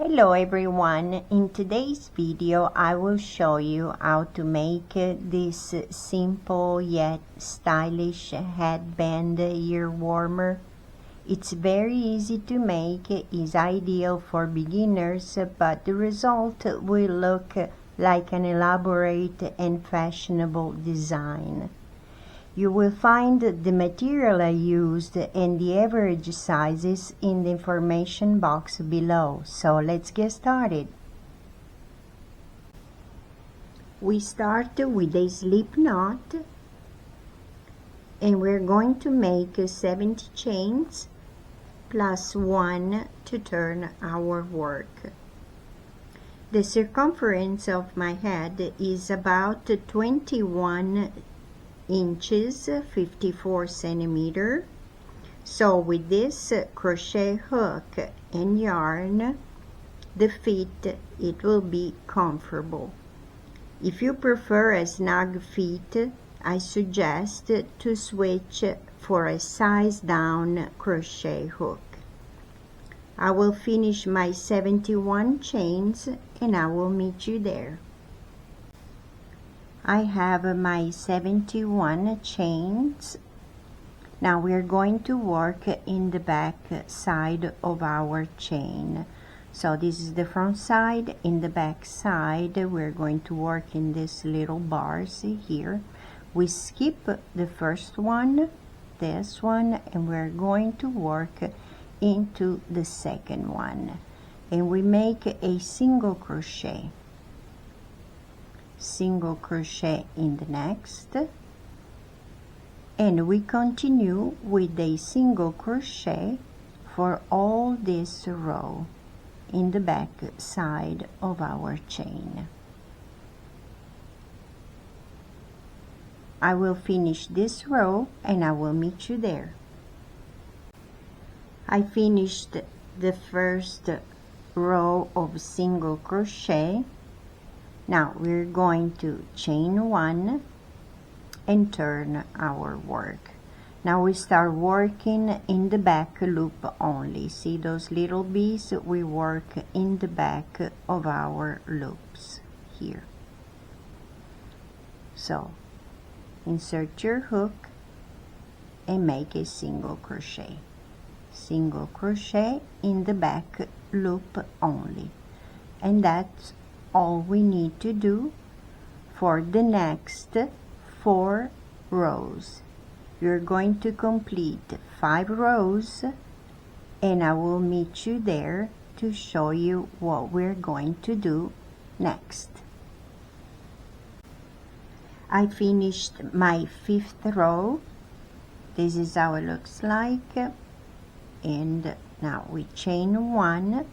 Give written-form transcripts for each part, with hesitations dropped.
Hello everyone, in today's video I will show you how to make this simple yet stylish headband ear warmer. It's very easy to make, is ideal for beginners, but the result will look like an elaborate and fashionable design. You will find the material I used and the average sizes in the information box below. So let's get started. We start with a slip knot and we're going to make 70 chains plus 1 to turn our work. The circumference of my head is about 21 inches, 54 centimeter. So with this crochet hook and yarn, the fit, it will be comfortable. If you prefer a snug fit, I suggest to switch for a size down crochet hook. I will finish my 71 chains and I will meet you there. I have my 71 chains. Now we're going to work in the back side of our chain. So this is the front side. In the back side we're going to work in these little bars here. We skip the first one, this one, and we're going to work into the second one, and we make a single crochet in the next, and we continue with a single crochet for all this row in the back side of our chain. I will finish this row and I will meet you there. I finished the first row of single crochet. Now we're going to chain 1 and turn our work. Now we start working in the back loop only. See those little bees? We work in the back of our loops here. So insert your hook and make a single crochet in the back loop only, and that's all we need to do for the next 4 rows. You're going to complete 5 rows and I will meet you there to show you what we're going to do next. I finished my 5th row. This is how it looks like, and now we chain 1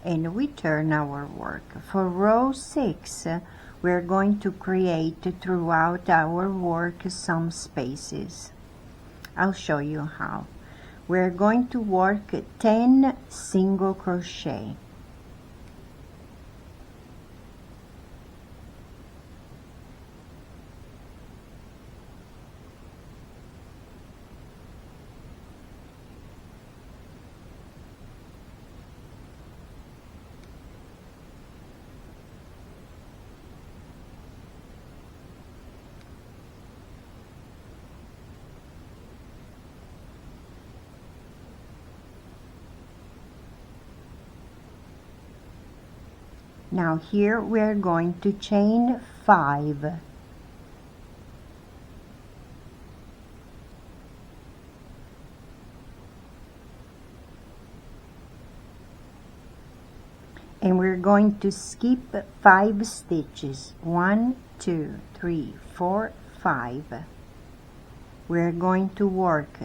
and we turn our work. For row 6 we're going to create throughout our work some spaces. I'll show you how. We're going to work 10 single crochet. Now here we're going to chain 5. And we're going to skip 5 stitches. 1, 2, 3, 4, 5. We're going to work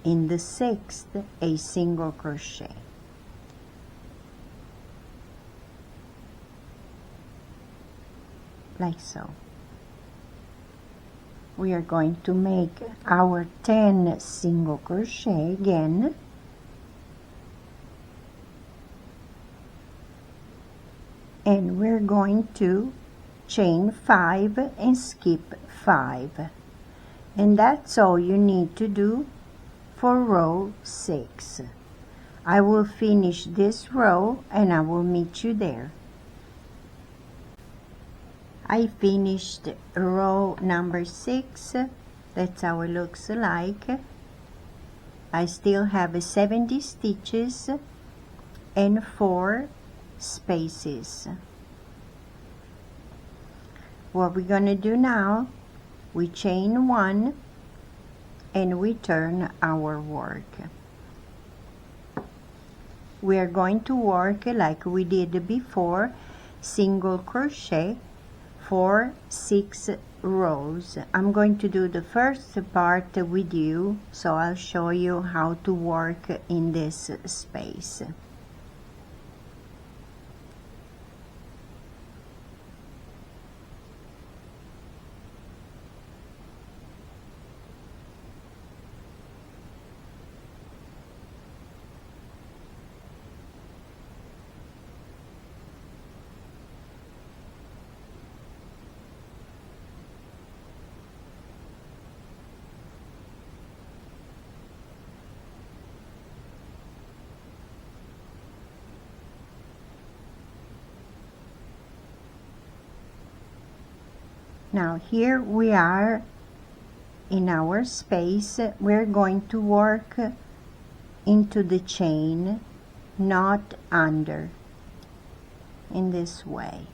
in the 6th a single crochet. Like so. We are going to make our 10 single crochet again, and we're going to chain 5 and skip 5, and that's all you need to do for row 6. I will finish this row and I will meet you there. I finished row number 6. That's how it looks like. I still have 70 stitches and 4 spaces. What we're going to do now, we chain 1 and we turn our work. We are going to work like we did before, single crochet for 6 rows. I'm going to do the first part with you, so I'll show you how to work in this space. Now here we are in our space. We're going to work into the chain, not under, in this way.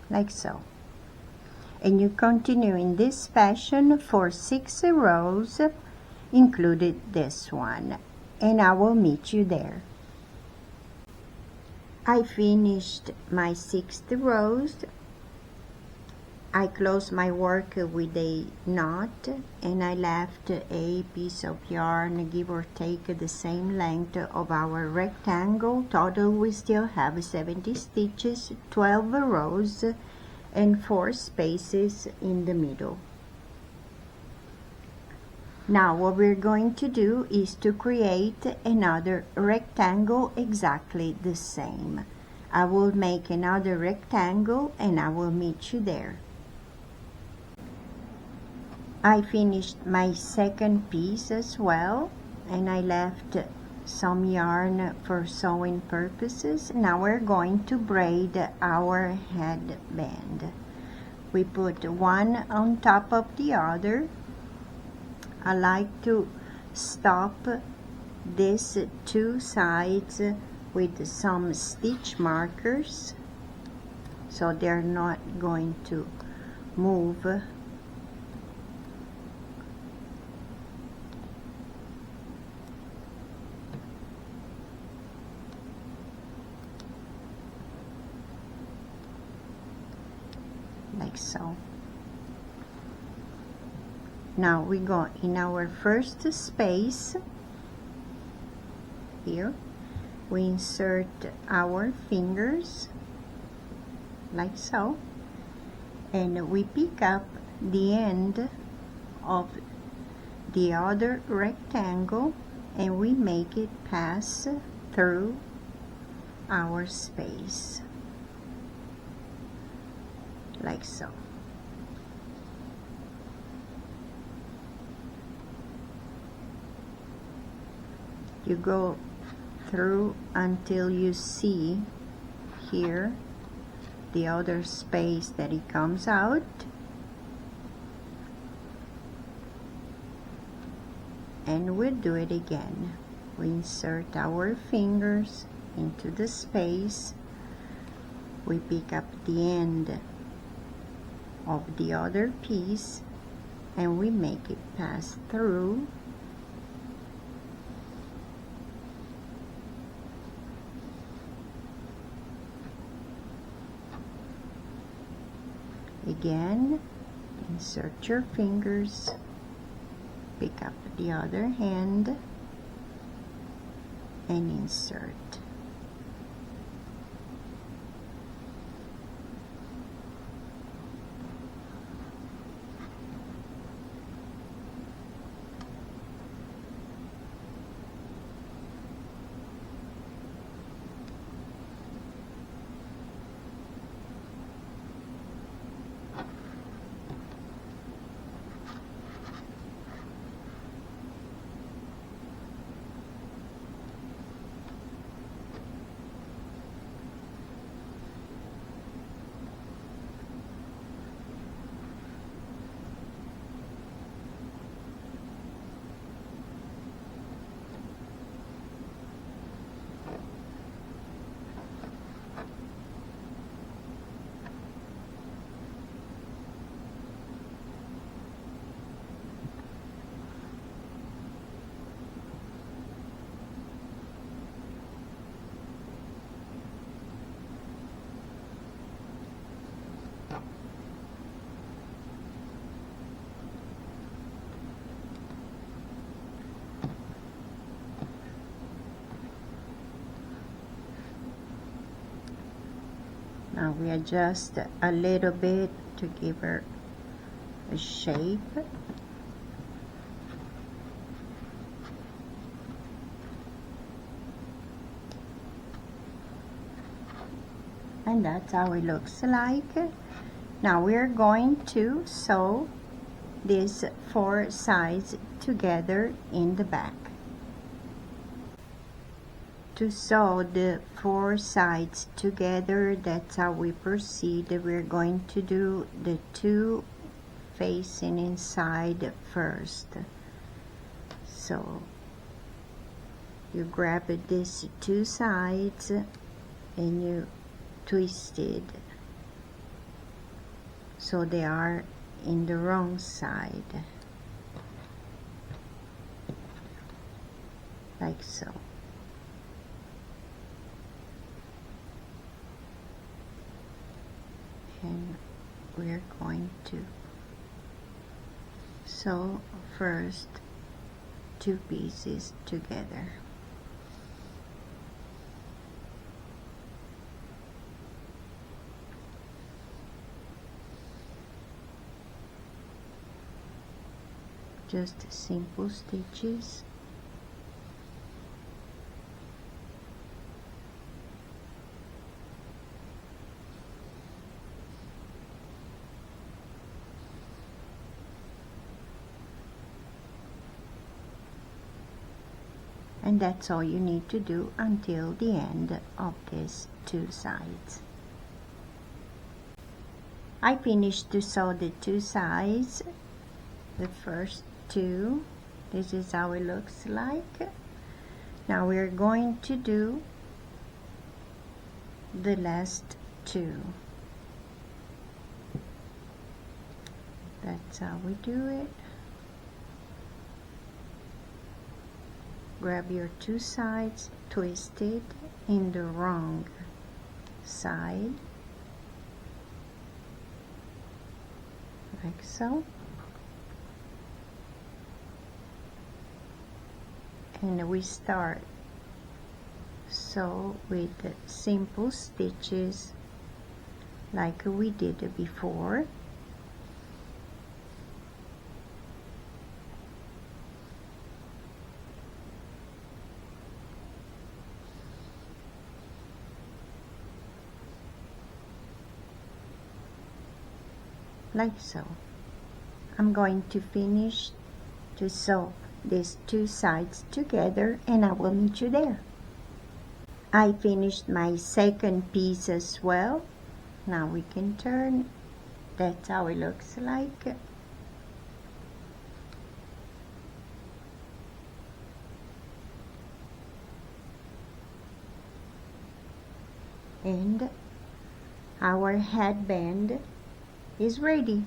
Like so, and you continue in this fashion for 6 rows, included this one, and I will meet you there. I finished my 6 rows. I closed my work with a knot, and I left a piece of yarn, give or take the same length of our rectangle. Total we still have 70 stitches, 12 rows, and 4 spaces in the middle. Now what we're going to do is to create another rectangle exactly the same. I will make another rectangle and I will meet you there. I finished my second piece as well, and I left some yarn for sewing purposes. Now we're going to braid our headband. We put one on top of the other. I like to stop these 2 sides with some stitch markers so they're not going to move. Like so. Now we go in our first space. Here we insert our fingers like so, and we pick up the end of the other rectangle and we make it pass through our space. Like so. You go through until you see here the other space that it comes out, and we'll do it again. We insert our fingers into the space, we pick up the end of the other piece and we make it pass through. Again, insert your fingers, pick up the other hand and insert. Now we adjust a little bit to give her a shape. And that's how it looks like. Now we're going to sew these 4 sides together in the back. To sew the 4 sides together, that's how we proceed. We're going to do the 2 facing inside first. So you grab these 2 sides and you twist it so they are in the wrong side, like so. And we're going to sew first 2 pieces together. Just simple stitches. And that's all you need to do until the end of these 2 sides. I finished to sew the 2 sides, the first 2. This is how it looks like. Now we're going to do the last 2. That's how we do it. Grab your 2 sides, twist it in the wrong side, like so. And we start sew with simple stitches like we did before. Like so. I'm going to finish to sew these 2 sides together and I will meet you there. I finished my second piece as well. Now we can turn. That's how it looks like. And our headband is ready.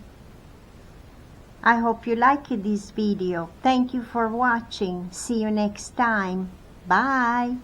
I hope you liked this video. Thank you for watching. See you next time. Bye.